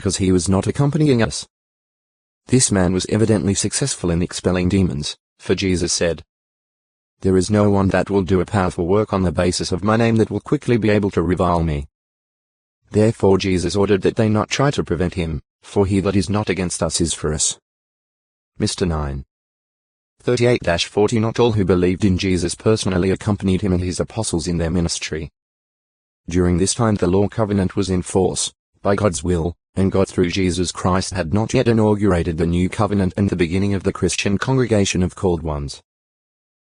because he was not accompanying us. This man was evidently successful in expelling demons, for Jesus said, "There is no one that will do a powerful work on the basis of my name that will quickly be able to revile me." Therefore Jesus ordered that they not try to prevent him, for he that is not against us is for us. Mr. 9. 38-40 Not all who believed in Jesus personally accompanied him and his apostles in their ministry. During this time the law covenant was in force, by God's will, and God through Jesus Christ had not yet inaugurated the new covenant and the beginning of the Christian congregation of called ones.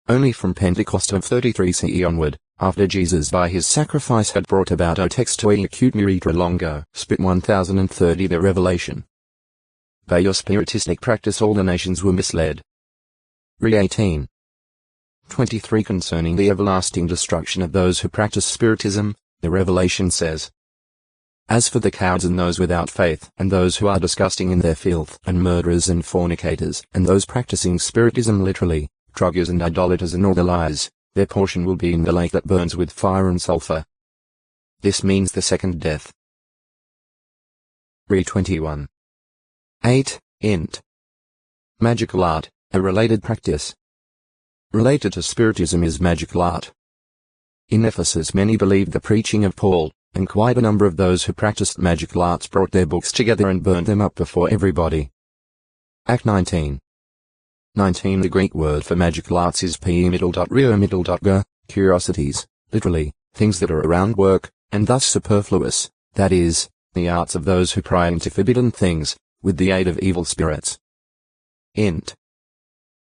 Only from Pentecost of 33 CE onward, after Jesus by his sacrifice had brought about o textoi acute miritra longo, spit 1030 the revelation. By your spiritistic practice all the nations were misled. Re 18. 23 Concerning the everlasting destruction of those who practice spiritism, the revelation says, "As for the cowards and those without faith, and those who are disgusting in their filth, and murderers and fornicators, and those practicing spiritism literally, druggers and idolaters and all the liars, their portion will be in the lake that burns with fire and sulfur." This means the second death. Re 21. 8. Int. Magical art, a related practice. Related to spiritism is magical art. In Ephesus many believed the preaching of Paul, and quite a number of those who practiced magical arts brought their books together and burned them up before everybody. Act 19. 19 The Greek word for magical arts is p-middle.rio-middle.go, curiosities, literally, things that are around work, and thus superfluous, that is, the arts of those who pry into forbidden things, with the aid of evil spirits. Int.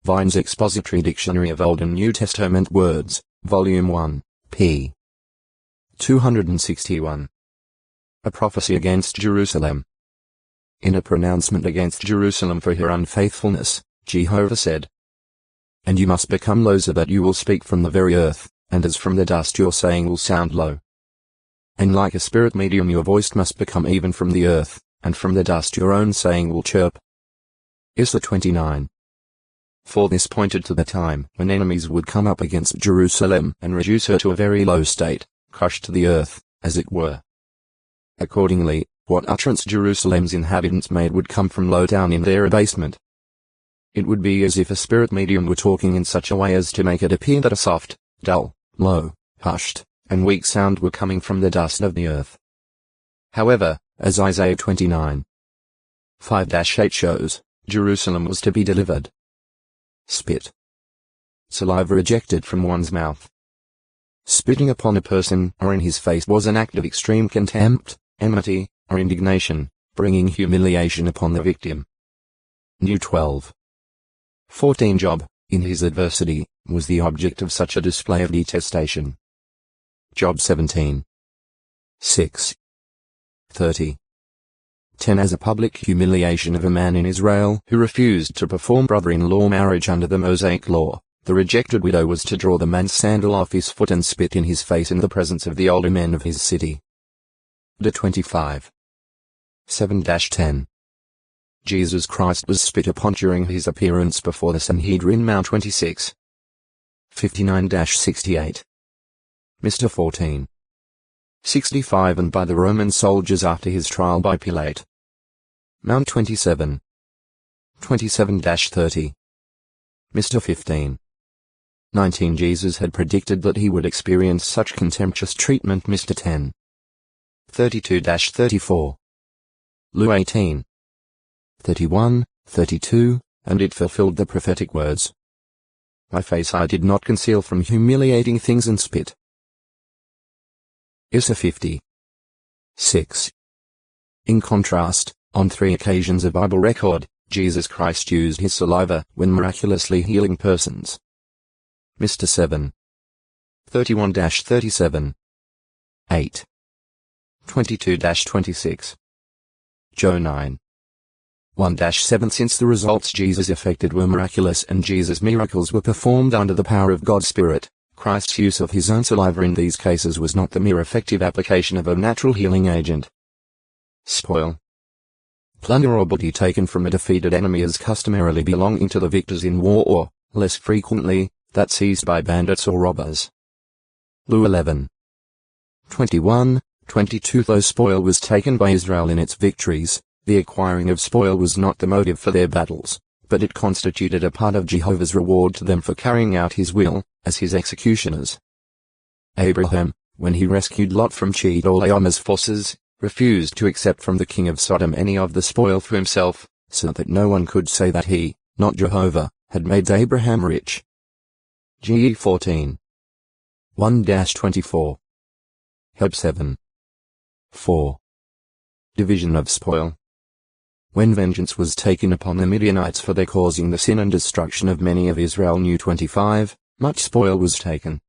Vine's Expository Dictionary of Old and New Testament Words, Volume 1, p. 261. A prophecy against Jerusalem. In a pronouncement against Jerusalem for her unfaithfulness, Jehovah said, "And you must become low so that you will speak from the very earth, and as from the dust your saying will sound low. And like a spirit medium your voice must become even from the earth, and from the dust your own saying will chirp." Isra 29. For this pointed to the time when enemies would come up against Jerusalem and reduce her to a very low state, crushed to the earth, as it were. Accordingly, what utterance Jerusalem's inhabitants made would come from low down in their abasement. It would be as if a spirit medium were talking in such a way as to make it appear that a soft, dull, low, hushed, and weak sound were coming from the dust of the earth. However, as Isaiah 29. 5-8 shows, Jerusalem was to be delivered. Spit. Saliva ejected from one's mouth. Spitting upon a person or in his face was an act of extreme contempt, enmity, or indignation, bringing humiliation upon the victim. New 12. 14 Job, in his adversity, was the object of such a display of detestation. Job 17. 6. 30. 10 As a public humiliation of a man in Israel who refused to perform brother-in-law marriage under the Mosaic law, the rejected widow was to draw the man's sandal off his foot and spit in his face in the presence of the older men of his city. De 25. 7-10. Jesus Christ was spit upon during his appearance before the Sanhedrin Mount 26. 59-68. Mr. 14. 65 And by the Roman soldiers after his trial by Pilate. Mount 27. 27-30. Mr. 15. 19 Jesus had predicted that he would experience such contemptuous treatment. Mr. 10. 32-34. Lu 18. 31, 32, and it fulfilled the prophetic words. My face I did not conceal from humiliating things and spit. Isa 50. 6. In contrast, on 3 occasions of Bible record, Jesus Christ used his saliva when miraculously healing persons. Mr. 7. 31-37. 8. 22-26. Joe 9. 1-7 Since the results Jesus effected were miraculous and Jesus' miracles were performed under the power of God's Spirit, Christ's use of his own saliva in these cases was not the mere effective application of a natural healing agent. Spoil. Plunder or booty taken from a defeated enemy is customarily belonging to the victors in war or, less frequently, that seized by bandits or robbers. Lu 11. 21, 22 Though spoil was taken by Israel in its victories, The acquiring of spoil was not the motive for their battles, but it constituted a part of Jehovah's reward to them for carrying out his will, as his executioners. Abraham, when he rescued Lot from Chedorlaomer's forces, refused to accept from the king of Sodom any of the spoil for himself, so that no one could say that he, not Jehovah, had made Abraham rich. GE 14. 1-24. Heb 7. 4. Division of spoil. When vengeance was taken upon the Midianites for their causing the sin and destruction of many of Israel, New 25, much spoil was taken.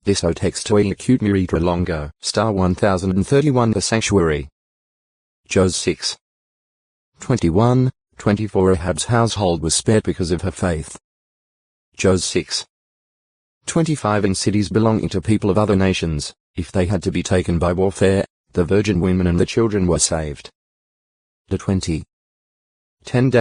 This o textoi acute miritra longo, star 1031 the sanctuary. Jos 6. 21, 24 Ahab's household was spared because of her faith. Jos 6. 25 In cities belonging to people of other nations, if they had to be taken by warfare, the virgin women and the children were saved. The 20. 10-15